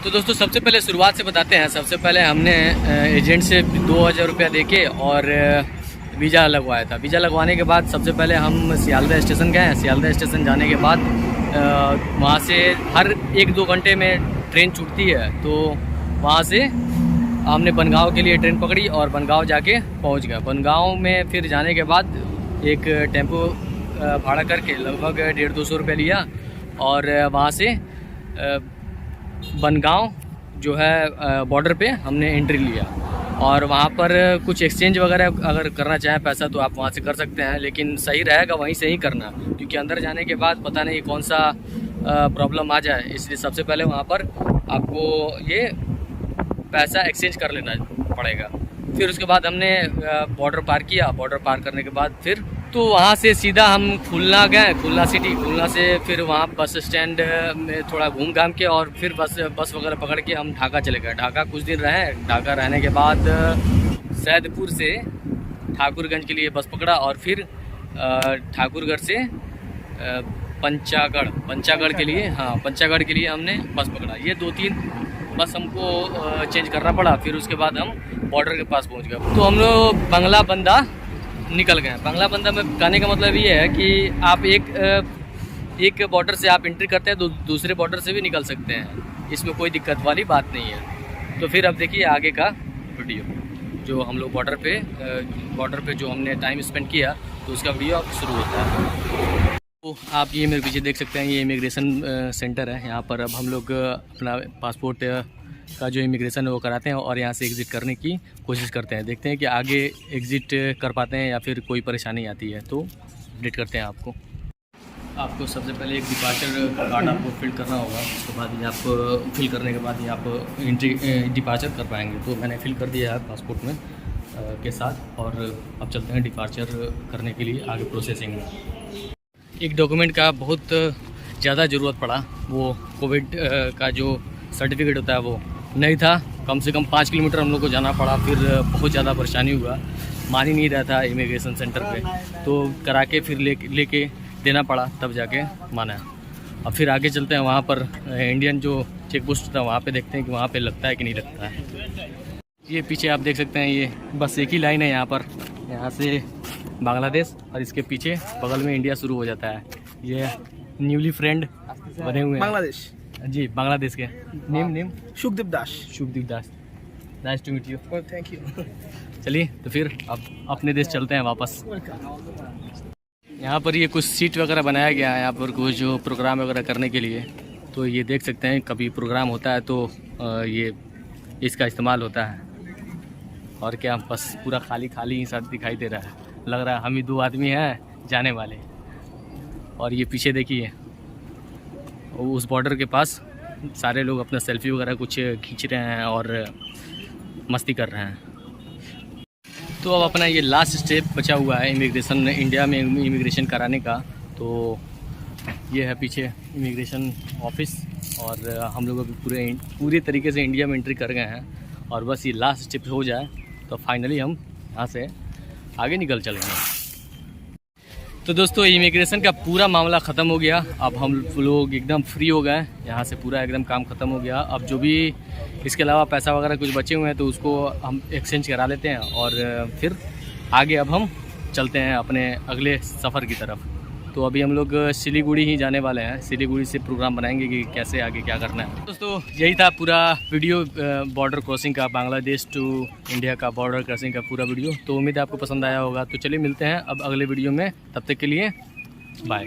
तो दोस्तों सबसे पहले शुरुआत से बताते हैं। सबसे पहले हमने एजेंट से 2000 रुपया देके और वीज़ा लगवाया था। वीज़ा लगवाने के बाद सबसे पहले हम सियालदह स्टेशन गए। सियालदह स्टेशन जाने के बाद वहाँ से हर 1-2 घंटे में ट्रेन छूटती है, तो वहाँ से हमने बनगांव के लिए ट्रेन पकड़ी और बनगांव जाके पहुँच गए। बनगांव में फिर जाने के बाद एक टेम्पो भाड़ा करके लगभग 150-200 रुपये लिया और वहाँ से बनगांव जो है बॉर्डर पे हमने एंट्री लिया। और वहाँ पर कुछ एक्सचेंज वगैरह अगर करना चाहें पैसा तो आप वहाँ से कर सकते हैं, लेकिन सही रहेगा वहीं से ही करना, क्योंकि अंदर जाने के बाद पता नहीं कौन सा प्रॉब्लम आ जाए। इसलिए सबसे पहले वहाँ पर आपको ये पैसा एक्सचेंज कर लेना पड़ेगा। फिर उसके बाद हमने बॉर्डर पार किया। बॉर्डर पार करने के बाद फिर तो वहाँ से सीधा हम खुलना गए, खुलना सिटी। खुलना से फिर वहाँ बस स्टैंड में थोड़ा घूम घाम के और फिर बस वगैरह पकड़ के हम ढाका चले गए। ढाका कुछ दिन रहे। ढाका रहने के बाद सैदपुर से ठाकुरगंज के लिए बस पकड़ा और फिर ठाकुरगढ़ से पंचागढ़ के लिए पंचागढ़ के लिए हमने बस पकड़ा। ये 2-3 बस हमको चेंज करना पड़ा। फिर उसके बाद हम बॉर्डर के पास पहुँच गए। तो हम लोग बंगला बंदा निकल गए। बंगला बंदा में कहने का मतलब ये है कि आप एक बॉर्डर से आप एंट्री करते हैं तो दूसरे बॉर्डर से भी निकल सकते हैं, इसमें कोई दिक्कत वाली बात नहीं है। तो फिर अब देखिए आगे का वीडियो, जो हम लोग बॉर्डर पे जो हमने टाइम स्पेंड किया तो उसका वीडियो अब शुरू होता है। तो आप ये मेरे पीछे देख सकते हैं, ये इमिग्रेशन सेंटर है। यहाँ पर अब हम लोग अपना पासपोर्ट का जो इमिग्रेशन है वो कराते हैं और यहाँ से एग्ज़िट करने की कोशिश करते हैं। देखते हैं कि आगे एग्ज़िट कर पाते हैं या फिर कोई परेशानी आती है तो अपडेट करते हैं आपको सबसे पहले एक डिपार्चर का कार्ड आपको फिल करना होगा। उसके बाद ये आप फिल करने के बाद ये आप डिपार्चर कर पाएंगे। तो मैंने फिल कर दिया है पासपोर्ट में के साथ और अब चलते हैं डिपार्चर करने के लिए आगे प्रोसेसिंग में। एक डॉक्यूमेंट का बहुत ज़्यादा ज़रूरत पड़ा, वो कोविड का जो सर्टिफिकेट होता है वो नहीं था। कम से कम 5 किलोमीटर हम लोग को जाना पड़ा। फिर बहुत ज़्यादा परेशानी हुआ, मान ही नहीं रहा था इमिग्रेशन सेंटर पे, तो करा के फिर लेके देना पड़ा, तब जाके माना। अब फिर आगे चलते हैं। वहाँ पर इंडियन जो चेक पोस्ट था वहाँ पे देखते हैं कि वहाँ पे लगता है कि नहीं लगता है। ये पीछे आप देख सकते हैं, ये बस एक ही लाइन है यहाँ पर, यहाँ से बांग्लादेश और इसके पीछे बगल में इंडिया शुरू हो जाता है। ये न्यूली फ्रेंड बने हुए हैं बांग्लादेश जी, बांग्लादेश के। Name Shubhadeep Das. Nice to meet you. Thank you. चलिए तो फिर अब अपने देश चलते हैं वापस। यहाँ पर ये कुछ सीट वगैरह बनाया गया है यहाँ पर कुछ जो प्रोग्राम वगैरह करने के लिए। तो ये देख सकते हैं, कभी प्रोग्राम होता है तो ये इसका इस्तेमाल होता है। और क्या, बस पूरा खाली ही साथ दिखाई दे रहा है। लग रहा है हम ही 2 आदमी हैं जाने वाले। और ये पीछे देखिए, उस बॉर्डर के पास सारे लोग अपना सेल्फी वगैरह कुछ खींच रहे हैं और मस्ती कर रहे हैं। तो अब अपना ये लास्ट स्टेप बचा हुआ है इमिग्रेशन, इंडिया में इमिग्रेशन कराने का। तो ये है पीछे इमिग्रेशन ऑफिस और हम लोग अभी पूरे तरीके से इंडिया में एंट्री कर गए हैं। और बस ये लास्ट स्टेप हो जाए तो फाइनली हम यहाँ से आगे निकल चलेंगे। तो दोस्तों इमिग्रेशन का पूरा मामला ख़त्म हो गया। अब हम लोग एकदम फ्री हो गए, यहाँ से पूरा एकदम काम ख़त्म हो गया। अब जो भी इसके अलावा पैसा वगैरह कुछ बचे हुए हैं तो उसको हम एक्सचेंज करा लेते हैं और फिर आगे अब हम चलते हैं अपने अगले सफ़र की तरफ। तो अभी हम लोग सिलीगुड़ी ही जाने वाले हैं। सिलीगुड़ी से प्रोग्राम बनाएंगे कि कैसे आगे क्या करना है। दोस्तों यही था पूरा वीडियो बॉर्डर क्रॉसिंग का, बांग्लादेश टू इंडिया का बॉर्डर क्रॉसिंग का पूरा वीडियो। तो उम्मीद है आपको पसंद आया होगा। तो चलिए मिलते हैं अब अगले वीडियो में, तब तक के लिए बाय।